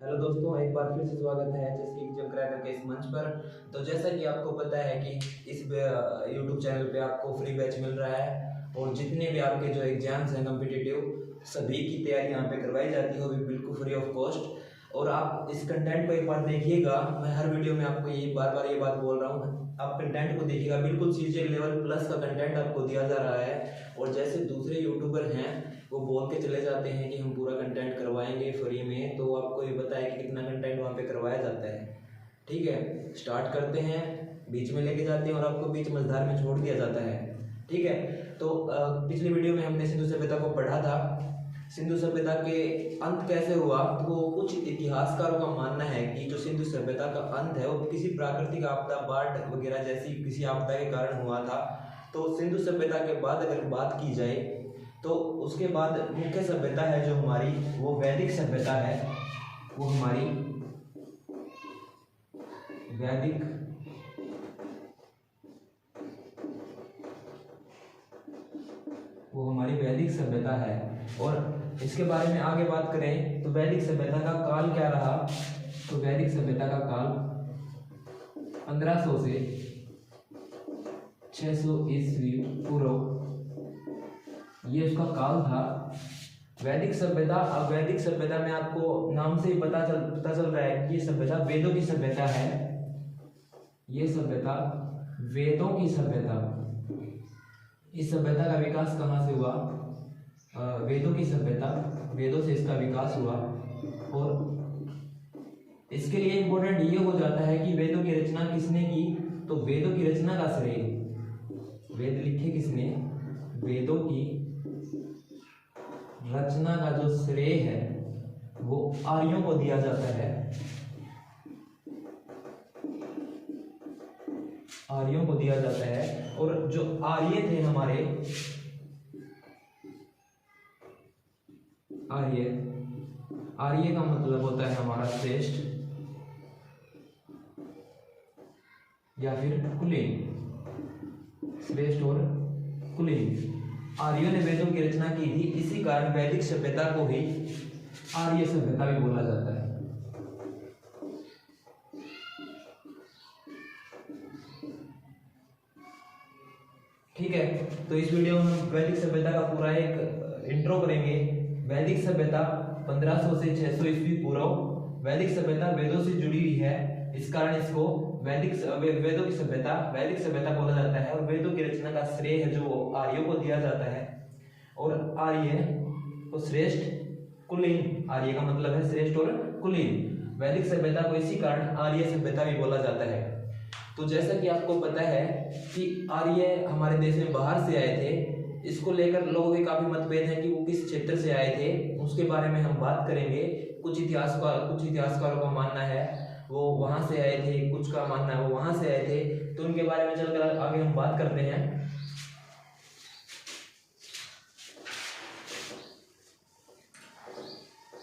Hello दोस्तों, एक बार फिर से स्वागत है जैसे एग्जाम क्रैकर के इस मंच पर। तो जैसा कि आपको पता है कि इस यूट्यूब चैनल पे आपको फ्री बैच मिल रहा है और जितने भी आपके जो एग्जाम्स हैं कॉम्पिटिटिव सभी की तैयारी यहाँ पे करवाई जाती है, वो भी बिल्कुल फ्री ऑफ कॉस्ट। और आप इस कंटेंट को एक बार देखिएगा। मैं हर वीडियो में आपको ये बार बार ये बात बोल रहा हूँ, आप कंटेंट को देखिएगा, बिल्कुल सीजीएल लेवल प्लस का कंटेंट आपको दिया जा रहा है। और जैसे दूसरे यूट्यूबर हैं वो बोल के चले जाते हैं कि हम पूरा कंटेंट करवाएंगे फ्री में, तो आपको ये पता है कि कितना कंटेंट वहाँ पे करवाया जाता है। ठीक है, स्टार्ट करते हैं, बीच में लेके जाते हैं और आपको बीच मझधार में छोड़ दिया जाता है। ठीक है, तो पिछली वीडियो में हमने सिंधु सभ्यता को पढ़ा था। सिंधु सभ्यता के अंत कैसे हुआ, तो कुछ इतिहासकारों का मानना है कि जो सिंधु सभ्यता का अंत है वो किसी प्राकृतिक आपदा, बाढ़ वगैरह जैसी किसी आपदा के कारण हुआ था। तो सिंधु सभ्यता के बाद अगर बात की जाए तो उसके बाद मुख्य सभ्यता है जो हमारी, वो वैदिक सभ्यता है। वो हमारी वैदिक वैदिक सभ्यता है। और इसके बारे में आगे बात करें तो वैदिक सभ्यता का काल क्या रहा, तो वैदिक सभ्यता का काल 1500 से 600 ईस्वी पूर्व, ये उसका काल था। वैदिक सभ्यता, अब वैदिक सभ्यता में आपको नाम से ही पता चल रहा है कि ये सभ्यता वेदों की सभ्यता है। ये सभ्यता वेदों की सभ्यता। इस सभ्यता का विकास कहाँ से हुआ, वेदों की सभ्यता, वेदों से इसका विकास हुआ। और इसके लिए इंपॉर्टेंट ये हो जाता है कि वेदों की रचना किसने की, तो वेदों की रचना का श्रेय, वेद लिखे किसने, वेदों की रचना का जो श्रेय है वो आर्यों को दिया जाता है। आर्यों को दिया जाता है। और जो आर्य थे हमारे, आर्य का मतलब होता है हमारा श्रेष्ठ या फिर कुलीन, श्रेष्ठ और कुलीन। आर्यों ने वेदों की रचना की थी, इसी कारण वैदिक सभ्यता को ही आर्य सभ्यता भी बोला जाता है। ठीक है, तो इस वीडियो में हम वैदिक सभ्यता का पूरा एक इंट्रो करेंगे। वैदिक सभ्यता 1500 से 600 ईस्वी पूर्व, वैदिक सभ्यता वेदों से जुड़ी हुई है, इस कारण इसको वेदों की सभ्यता, वैदिक सभ्यता बोला जाता है। और वेदों की रचना का श्रेय है जो आर्यों को दिया जाता है। और आर्य तो श्रेष्ठ, कुलीन, आर्य का मतलब है श्रेष्ठ और कुलीन। वैदिक सभ्यता को इसी कारण आर्य सभ्यता भी बोला जाता है। तो जैसा कि आपको पता है कि आर्य हमारे देश में बाहर से आए थे, इसको लेकर लोगों के काफी मतभेद हैं कि वो किस क्षेत्र से आए थे, उसके बारे में हम बात करेंगे। कुछ इतिहासकारों का मानना है वो वहां से आए थे, कुछ का मानना है वो वहां से आए थे। तो उनके बारे में चलकर आगे हम बात करते हैं।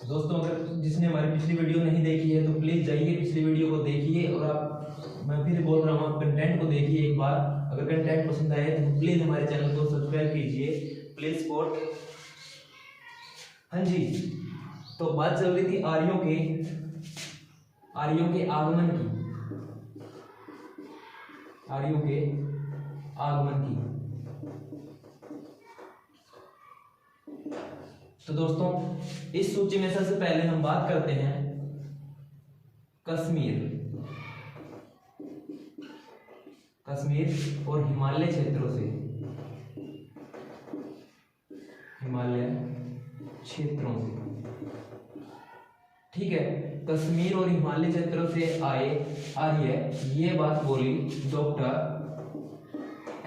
दोस्तों, अगर जिसने हमारी पिछली वीडियो नहीं देखी है तो प्लीज जाइए पिछली वीडियो को देखिए। और मैं फिर बोल रहा हूँ, आप कंटेंट को देखिए एक बार। अगर कंटेंट पसंद आए तो प्लीज हमारे चैनल को सब्सक्राइब कीजिए, प्लीज सपोर्ट। हाँ जी, तो बात चल रही थी आर्यों के आगमन की, आर्यों के आगमन की। तो दोस्तों, इस सूची में सबसे पहले हम बात करते हैं कश्मीर और हिमालय क्षेत्रों से, हिमालय क्षेत्रों से। ठीक है, कश्मीर और हिमालय क्षेत्रों से आए आर्य, ये बात बोली डॉक्टर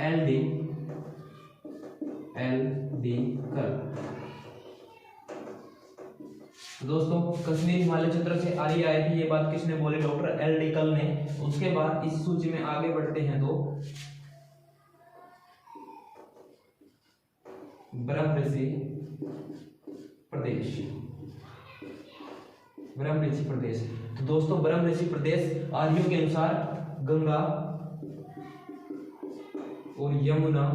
एल डी कल। दोस्तों, कश्मीर हिमालय क्षेत्र से आर्य आए थे, ये बात किसने बोली, डॉक्टर एल डी कल ने। उसके बाद इस सूची में आगे बढ़ते हैं तो ब्रह्मऋषि प्रदेश। तो दोस्तों, ब्रह्मऋषि प्रदेश आर्यों के अनुसार गंगा और यमुना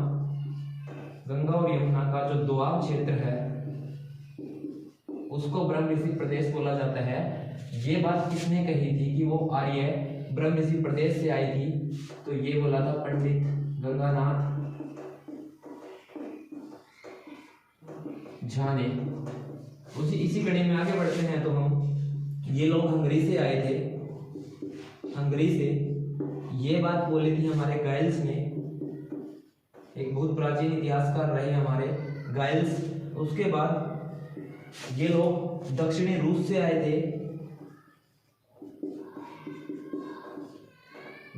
का जो दोआब क्षेत्र है उसको ब्रह्मऋषि प्रदेश बोला जाता है। ये बात किसने कही थी कि वो आर्य ब्रह्म ऋषि प्रदेश से आई थी? तो ये बोला था पंडित गंगानाथ झा ने। इसी कड़ी में आगे बढ़ते हैं तो हम, ये लोग हंगरी से आए थे, हंगरी से। ये बात बोली थी हमारे गाइल्स ने, एक बहुत प्राचीन इतिहासकार रहे हमारे गाइल्स। उसके बाद ये लोग दक्षिणी रूस से आए थे,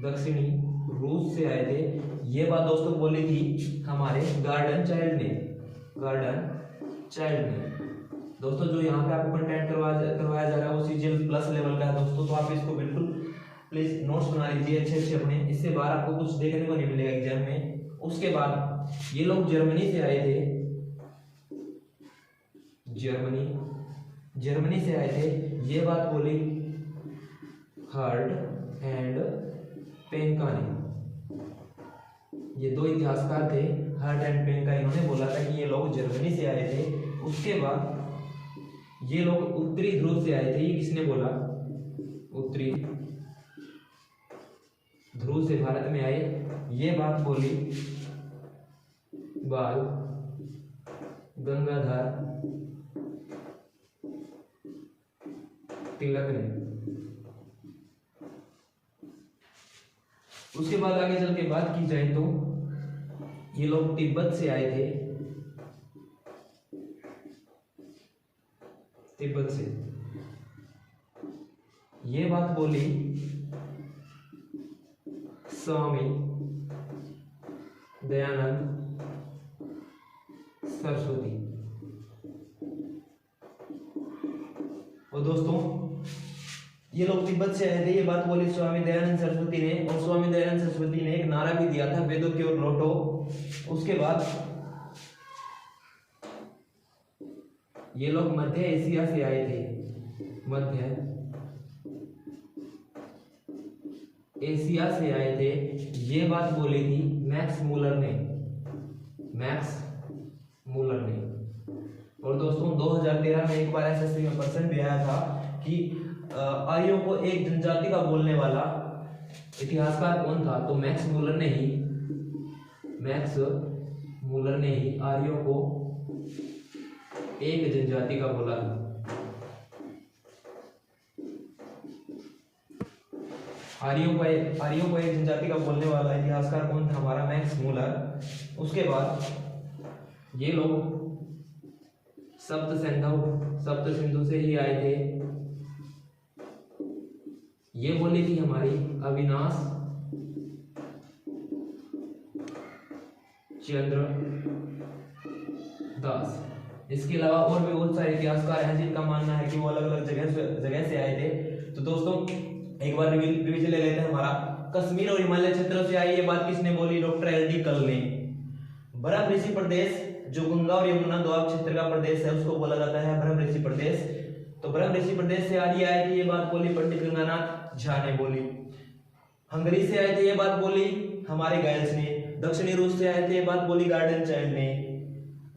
दक्षिणी रूस से आए थे। ये बात दोस्तों बोली थी हमारे गार्डन चाइल्ड ने, गार्डन चाइल्ड ने। दोस्तों जो यहाँ पे आपको कंटेंट करवाया जा रहा है वो सीजीएल प्लस लेवल का है दोस्तों, तो आप इसको बिल्कुल प्लीज नोट्स बना लीजिए अच्छे अच्छे अपने, इससे बाहर आपको कुछ देखने को नहीं मिलेगा एग्जाम में। उसके बाद ये लोग जर्मनी से आए थे, जर्मनी से आए थे। ये बात बोली हर्ट एंड पेंका ने। ये दो इतिहासकार थे, हर्ट एंड पेंका, इन्होंने बोला था कि ये लोग जर्मनी से आए थे। उसके बाद ये लोग उत्तरी ध्रुव से आए थे। ये किसने बोला? उत्तरी ध्रुव से भारत में आए। ये बात बोली बाल गंगाधर तिलक ने। उसके बाद आगे चल के बात की जाए तो ये लोग तिब्बत से आए थे, तिब्बत से। ये बात बोली स्वामी दयानंद सरस्वती। और दोस्तों ये लोग तिब्बत से आए थे, ये बात बोली स्वामी दयानंद सरस्वती ने। और स्वामी दयानंद सरस्वती ने एक नारा भी दिया था, वेदों की ओर लौटो। उसके बाद ये लोग मध्य एशिया से आए थे, मध्य एशिया से आए थे। ये बात बोली थी मैक्स मूलर ने, मैक्स मूलर ने। और दोस्तों 2013 में एक बार एसएससी में प्रश्न भी आया था कि आर्यों को एक जनजाति का बोलने वाला इतिहासकार कौन था? तो मैक्स मूलर ने ही, मैक्स मूलर ने ही आर्यों को एक जनजाति का बोला था। आर्यों को एक जनजाति का बोलने वाला इतिहासकार कौन था? हमारा मैक्स मूलर। उसके बाद ये लोग सप्त सिंधु से ही आए थे। ये बोली थी हमारी अविनाश चंद्र दास। इसके अलावा और भी बहुत सारे इतिहासकार हैं जिनका मानना है कि वो अलग अलग जगह से आए थे। तो दोस्तों एक बार रिवीजन ले लेते हैं हमारा। कश्मीर और हिमालय क्षेत्रों से आई, ये बात किसने बोली? Doctor LD. कल ने। ब्रह्म ऋषि प्रदेश जो गंगा और यमुना दोआब क्षेत्र का प्रदेश है उसको बोला जाता है ब्रह्म ऋषि प्रदेश। तो ब्रह्म ऋषि प्रदेश से आर्य आए थे, ये बात बोली पंडित गंगानाथ झा ने बोली। हंगरी से आए थे, ये बात बोली हमारे गाइल्स ने। दक्षिणी रूस से आए थे, ये बात बोली गार्डन चाइल्ड ने।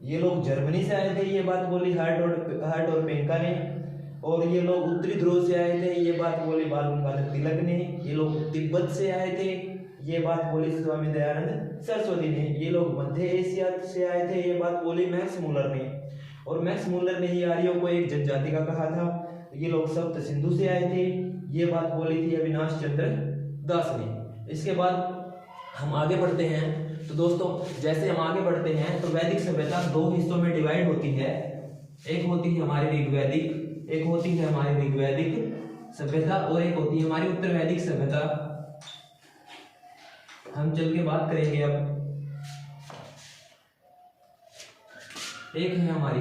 ये लोग जर्मनी से आए थे, ये बात बोली हर्ट और पेंका ने। और ये लोग उत्तरी ध्रुव से आए थे, ये बात बोली बाल गंगाधर तिलक ने। ये लोग तिब्बत से आए थे, ये बात बोली स्वामी दयानंद सरस्वती ने। ये लोग मध्य एशिया से आए थे, ये बात बोली मैक्स मूलर ने। और मैक्स मूलर ने ही आर्यों को एक जनजाति का कहा था। ये लोग सप्त सिंधु से आए थे, ये बात बोली थी अविनाश चंद्र दास ने। इसके बाद हम आगे बढ़ते हैं। तो दोस्तों जैसे हम आगे बढ़ते हैं तो वैदिक सभ्यता दो हिस्सों में डिवाइड होती है। एक होती है हमारी ऋग्वैदिक, एक होती है हमारी ऋग्वैदिक सभ्यता और एक होती है हमारी उत्तर वैदिक सभ्यता। हम चल के बात करेंगे अब। एक है हमारी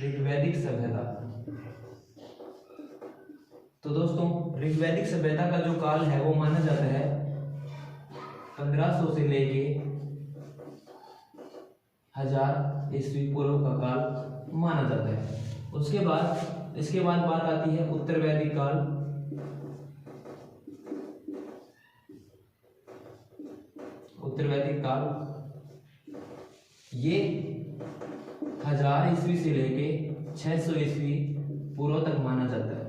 ऋग्वैदिक सभ्यता। तो दोस्तों ऋग्वैदिक सभ्यता का जो काल है वो माना जाता है 1500 से लेके 1000 ईस्वी पूर्व का काल माना जाता है। इसके बाद बात आती है उत्तर वैदिक काल। उत्तर वैदिक काल ये 1000 ईस्वी से लेके 600 ईस्वी पूर्व तक माना जाता है।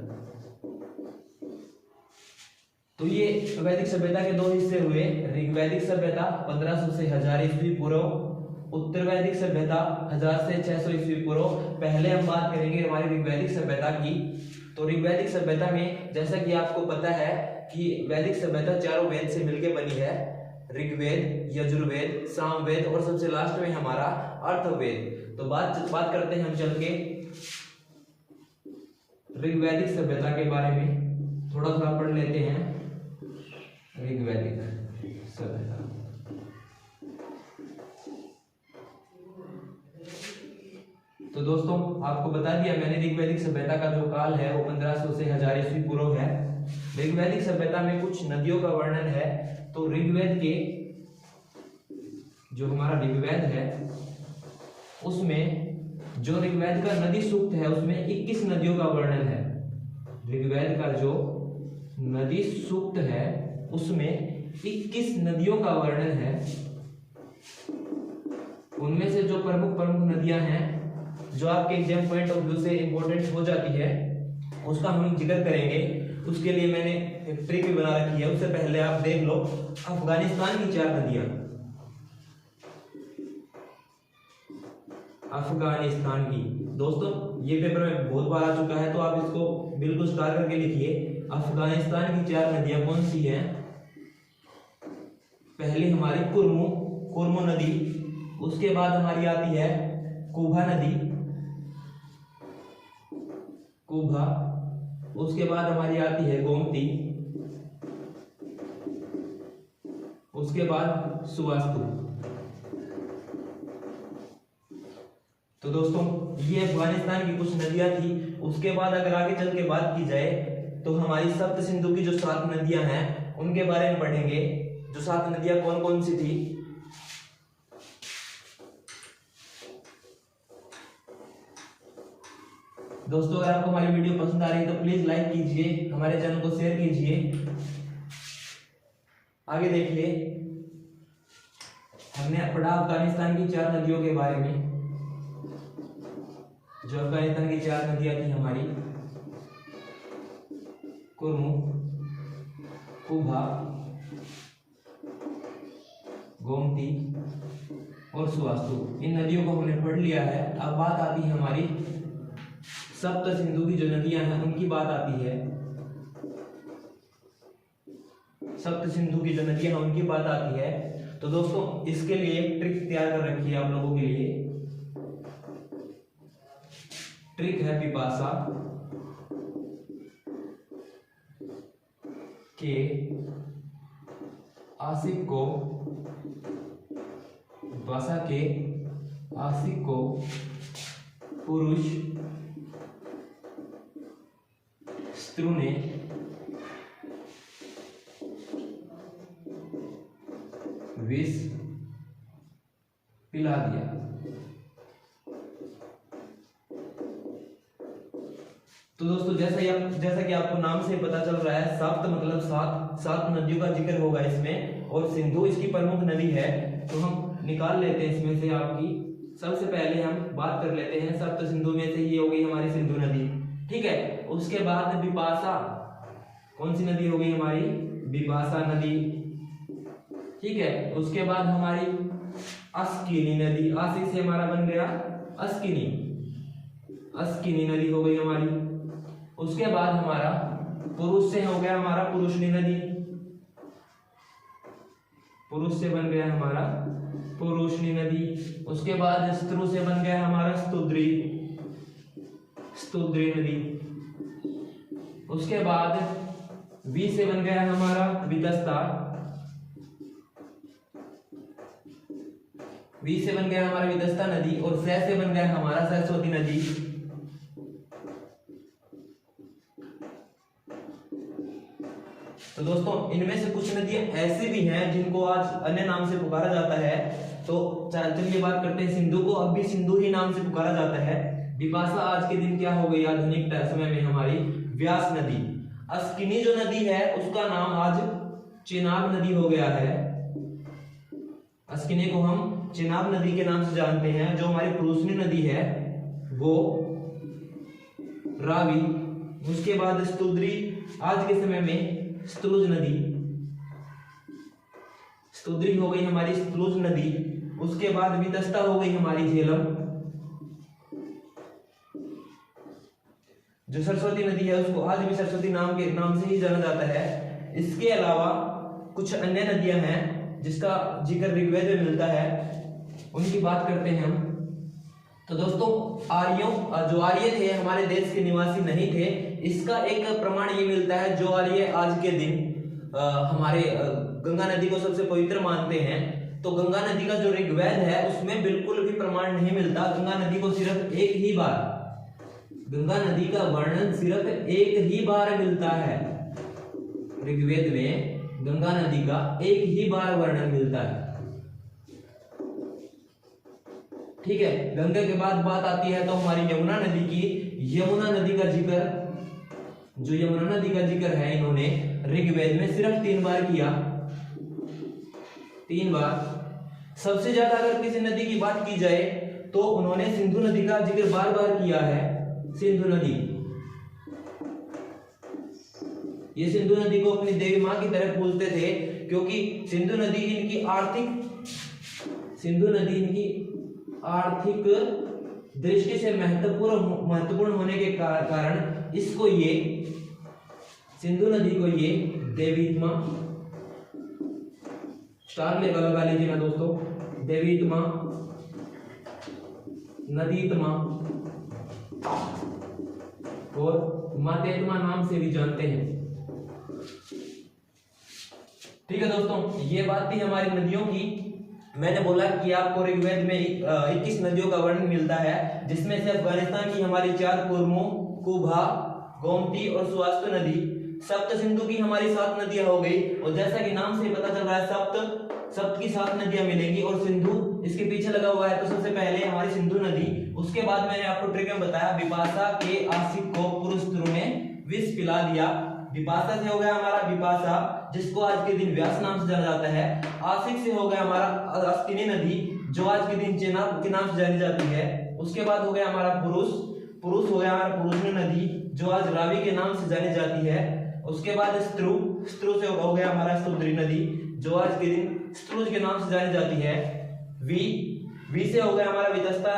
तो ये वैदिक सभ्यता के दो हिस्से हुए, ऋग्वैदिक सभ्यता 1500 से 1000 ईस्वी पूर्व, उत्तर वैदिक सभ्यता 1000 से 600 ईस्वी पूर्व। पहले हम बात करेंगे हमारी ऋग्वैदिक सभ्यता की। तो ऋग्वैदिक सभ्यता में जैसा कि आपको पता है कि वैदिक सभ्यता चारों वेद से मिलकर बनी है, ऋग्वेद, यजुर्वेद, सामवेद और सबसे लास्ट में हमारा अर्थवेद। तो बात करते हैं हम चल के ऋग्वैदिक सभ्यता के बारे में, थोड़ा सा पढ़ लेते हैं ऋग्वैदिक सभ्यता। तो दोस्तों आपको बता दिया मैंने, ऋग्वैदिक सभ्यता का जो काल है वो 1500 से 1000 ईस्वी पूर्व है। ऋग्वैदिक सभ्यता में कुछ नदियों का वर्णन है। तो ऋग्वेद के जो हमारा ऋग्वेद है उसमें जो ऋग्वेद का नदी सूक्त है उसमें 21 नदियों का वर्णन है। ऋग्वेद का जो नदी सूक्त है उसमें 21 नदियों का वर्णन है। उनमें से जो प्रमुख नदियां हैं जो आपके एग्जाम पॉइंट ऑफ व्यू से इंपॉर्टेंट हो जाती है उसका हम जिक्र करेंगे। उसके लिए मैंने एक ट्रिक भी बना रखी है, उससे पहले आप देख लो अफगानिस्तान की 4 नदियां। अफगानिस्तान की, दोस्तों ये पेपर में बहुत बार आ चुका है तो आप इसको बिल्कुल स्टार करके लिखिए। अफगानिस्तान की 4 नदियां कौन सी हैं? पहली हमारी कुर्मू नदी, उसके बाद हमारी आती है कुभा नदी, उसके बाद हमारी आती है गोमती, उसके बाद सुवास्तु। तो दोस्तों ये अफगानिस्तान की कुछ नदियां थी। उसके बाद अगर आगे चल के बात की जाए तो हमारी सप्त सिंधु की जो 7 नदियां हैं उनके बारे में पढ़ेंगे। जो 7 नदियां कौन कौन सी थी? दोस्तों अगर आपको हमारी वीडियो पसंद आ रही है तो प्लीज लाइक कीजिए, हमारे चैनल को शेयर कीजिए। आगे देखिए, हमने पढ़ा अफगानिस्तान की 4 नदियों के बारे में। जो अफगानिस्तान की 4 नदियां थी हमारी कुर्मू, कुभा, गोमती और सुवास्तु, इन नदियों को हमने पढ़ लिया है। अब बात आती है हमारी सप्त सिंधु की जो नदियां हैं उनकी बात आती है। सप्त सिंधु की जो नदियां हैं उनकी बात आती है। तो दोस्तों इसके लिए एक ट्रिक तैयार कर रखी है आप लोगों के लिए। ट्रिक है बिपाशा के आशिक को, बिपाशा के आशिक को पुरुष स्त्रु ने विष पिला दिया। तो दोस्तों जैसा कि आपको नाम से पता चल रहा है, सप्त मतलब 7 नदियों का जिक्र होगा इसमें, और सिंधु इसकी प्रमुख नदी है। तो हम निकाल लेते हैं इसमें से आपकी। सबसे पहले हम बात कर लेते हैं सप्त सिंधु में से, ये हो गई हमारी सिंधु नदी, ठीक है। उसके बाद बिपाशा, कौन सी नदी हो गई हमारी? बिपाशा नदी, ठीक है। उसके बाद हमारी अस्किनी नदी, आशिक से हमारा बन गया अस्किनी नदी हो गई हमारी। उसके बाद हमारा पुरुष से हो गया हमारा पुरुषनी नदी, पुरुष से बन गया हमारा पुरुषनी नदी। उसके बाद स्त्रु से बन गया हमारा स्तुद्री नदी। उसके बाद वी से बन गया हमारा वितस्ता, वी से बन गया हमारा वितस्ता नदी। और से बन गया हमारा सरस्वती नदी। तो दोस्तों इनमें से कुछ नदियां ऐसी भी हैं जिनको आज अन्य नाम से पुकारा जाता है। तो चलिए बात करते हैं सिंधु को। अब भी सिंधु ही नाम से पुकारा जाता है। बिपाशा आज के दिन क्या हो गई आधुनिक समय में हमारी? व्यास नदी। अस्किनी जो नदी है उसका नाम आज चेनाब नदी हो गया है। अस्किनी को हम चेनाब नदी के नाम से जानते हैं। जो हमारी पुरुषनी नदी है वो रावी, उसके बाद स्तुद्री, आज के समय में सतलुज नदी, स्तुद्री हो गई हमारी सतलुज नदी, उसके बाद वितस्ता हो गई हमारी झेलम। जो सरस्वती नदी है उसको आज भी सरस्वती नाम से ही जाना जाता है। इसके अलावा कुछ अन्य नदियां हैं जिसका जिक्र ऋग्वेद में मिलता है, उनकी बात करते हैं हम। तो दोस्तों जो आर्य थे हमारे देश के निवासी नहीं थे, इसका एक प्रमाण ये मिलता है। जो आर्य आज के दिन हमारे गंगा नदी को सबसे पवित्र मानते हैं, तो गंगा नदी का जो ऋग्वेद है उसमें बिल्कुल भी प्रमाण नहीं मिलता। गंगा नदी को सिर्फ एक ही बार, गंगा नदी का वर्णन सिर्फ एक ही बार मिलता है ऋग्वेद में। गंगा नदी का एक ही बार वर्णन मिलता है, ठीक है। गंगा के बाद बात आती है तो हमारी यमुना नदी की। यमुना नदी का जिक्र, जो यमुना नदी का जिक्र है इन्होंने ऋग्वेद में सिर्फ 3 बार किया, 3 बार। सबसे ज्यादा अगर किसी नदी की बात की जाए तो उन्होंने सिंधु नदी का जिक्र बार बार किया है। सिंधु नदी, ये सिंधु नदी को अपनी देवी मां की तरह पूजते थे, क्योंकि सिंधु नदी इनकी आर्थिक दृष्टि से महत्वपूर्ण होने के कारण इसको ये सिंधु नदी को ये देवीत्मा, स्टार लेवल लगा लीजिए ना दोस्तों, देवीत्मा, नदीत्मा और मातेत्मा नाम से भी जानते हैं, ठीक है दोस्तों। ये बात थी हमारी नदियों की। मैंने बोला कि आपको ऋग्वेद में 21 नदियों का वर्णन मिलता है, जिसमें से अफगानिस्तान की हमारी 4 कुरमू, कुभा, गोमती और सुवास्तु नदी, सप्त सिंधु की हमारी 7 नदियां हो गई। और जैसा कि नाम से पता चल रहा है सप्त की 7 नदियां मिलेंगी और सिंधु इसके पीछे लगा हुआ है। तो सबसे पहले हमारी सिंधु नदी, उसके बाद मैंने आपको ट्रिक में बताया विपाशा के आशिक को पुरुषत्रु ने विष पिला दिया। विपाशा से हो गया हमारा विपाशा, जिसको आज के दिन व्यास नाम से जाना जाता है। आशिक से हो गया हमारा अस्तिनी नदी, जो आज के दिन चेनाब के नाम से जानी जाती है। उसके बाद हो गया हमारा पुरुष हो गया हमारा पुरुषनी नदी, जो आज रावी के नाम से जानी जाती है। उसके बाद स्त्रु से हो गया हमारा स्तुद्री नदी, जो आज के दिन सतलुज के नाम से जानी जाती है। वी से हो गया हमारा वितस्ता,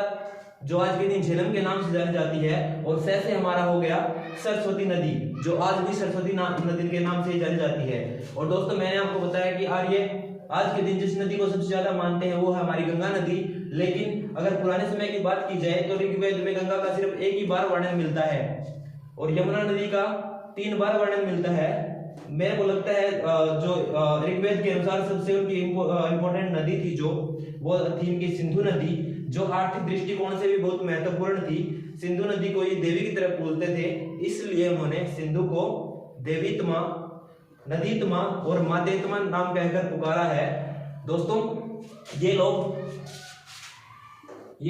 जो आज के दिन झेलम के नाम से जानी जाती है। और से हमारा हो गया सरस्वती नदी, जो आज भी सरस्वती नदी के नाम से जानी जाती है। और दोस्तों मैंने आपको बताया कि आर्य आज के दिन जिस नदी को सबसे ज्यादा मानते हैं वो है हमारी गंगा नदी। लेकिन अगर पुराने समय की बात की जाए तो ऋग्वेद में गंगा का सिर्फ एक ही बार वर्णन मिलता है और यमुना नदी का 3 बार वर्णन मिलता है। मेरे को लगता है जो ऋग्वेद के अनुसार सबसे उनकी इंपॉर्टेंट नदी थी जो वो थी इनकी सिंधु नदी, जो आर्थिक दृष्टिकोण से भी बहुत महत्वपूर्ण थी। सिंधु नदी को ये देवी की तरह पूजते थे, इसलिए उन्होंने सिंधु को देवीत्मा, नदीत्मा और मातेत्मा नाम कहकर पुकारा है। दोस्तों ये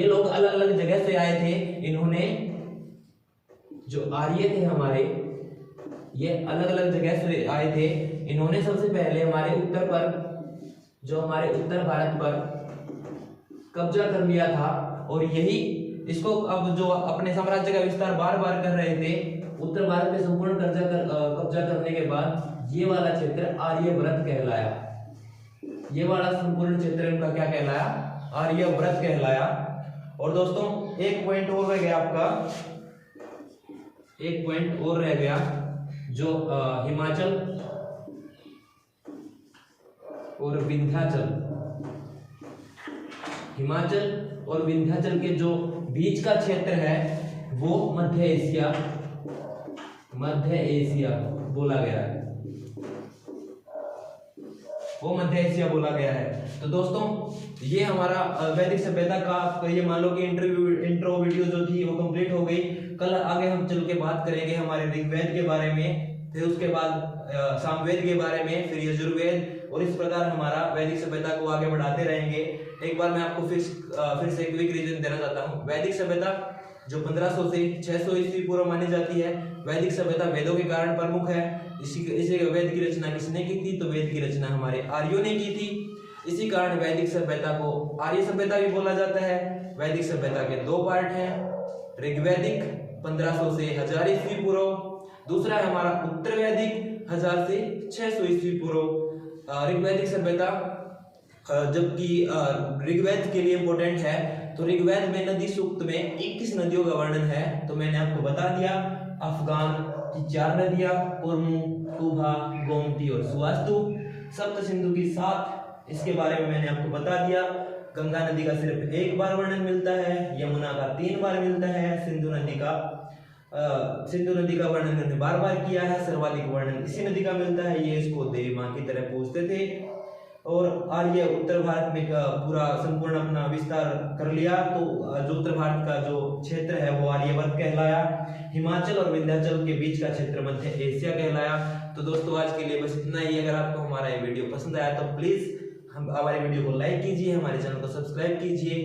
लोग अलग अलग जगह से आए थे। इन्होंने जो आर्य थे हमारे, ये अलग अलग जगह से आए थे। इन्होंने सबसे पहले हमारे उत्तर भारत पर कब्जा कर लिया था और यही इसको अब जो अपने साम्राज्य का विस्तार बार बार कर रहे थे। उत्तर भारत पे संपूर्ण कब्जा करने के बाद ये वाला क्षेत्र आर्यव्रत कहलाया। ये वाला संपूर्ण क्षेत्र इनका क्या कहलाया? आर्यव्रत कहलाया। और दोस्तों एक पॉइंट और रह गया आपका, एक पॉइंट और रह गया जो हिमाचल और विंध्याचल, हिमाचल और विंध्याचल के जो बीच का क्षेत्र है वो मध्य एशिया बोला गया है, वो मध्य एशिया बोला गया है। तो दोस्तों ये हमारा वैदिक सभ्यता का ये मान लो कि इंट्रो वीडियो जो थी वो कंप्लीट हो गई। कल आगे हम चल के बात करेंगे हमारे ऋग्वेद के बारे में, फिर उसके बाद सामवेद के बारे में, फिर यजुर्वेद, और इस प्रकार हमारा वैदिक सभ्यता को आगे बढ़ाते रहेंगे। एक बार मैं आपको फिर से क्विक रिवीजन देना चाहता हूँ। वैदिक सभ्यता जो 1500 से 600 ईस्वी पूर्व मानी जाती है। वैदिक सभ्यता वेदों के कारण प्रमुख है। इसी वेद की रचना किसने की थी? तो वेद की रचना हमारे आर्यों ने की थी। इसी कारण वैदिक सभ्यता को आर्य सभ्यता भी बोला जाता है। वैदिक सभ्यता के दो पार्ट हैं, ऋग्वैदिक 1500 से 1000 ईस्वी पूर्व, दूसरा है हमारा उत्तर वैदिक 1000 से 600 ईस्वी पूर्व। ऋग्वैदिक सभ्यता जबकि ऋग्वेद के लिए इंपॉर्टेंट है, तो ऋग्वेद में नदी सूक्त में 21 नदियों का वर्णन है। तो मैंने आपको बता दिया अफगान की 4 नदियां, कुर्मु, कुभा, गोमती और सुवास्तु। सप्त सिंधु की 7, इसके बारे में मैंने आपको बता दिया। गंगा नदी का सिर्फ 1 बार वर्णन मिलता है, यमुना का 3 बार मिलता है, सिंधु नदी का वर्णन मैंने बार किया है, सर्वाधिक वर्णन इसी नदी का मिलता है। ये इसको देवी माँ की तरह पूजते थे। और आर्य उत्तर भारत में का पूरा संपूर्ण अपना विस्तार कर लिया। तो जो उत्तर भारत का जो क्षेत्र है वो आर्यवर्त कहलाया। हिमाचल और विंध्याचल के बीच का क्षेत्र मध्य एशिया कहलाया। तो दोस्तों आज के लिए बस इतना ही। अगर आपको हमारा ये वीडियो पसंद आया तो प्लीज हमारे वीडियो को लाइक कीजिए, हमारे चैनल को सब्सक्राइब कीजिए।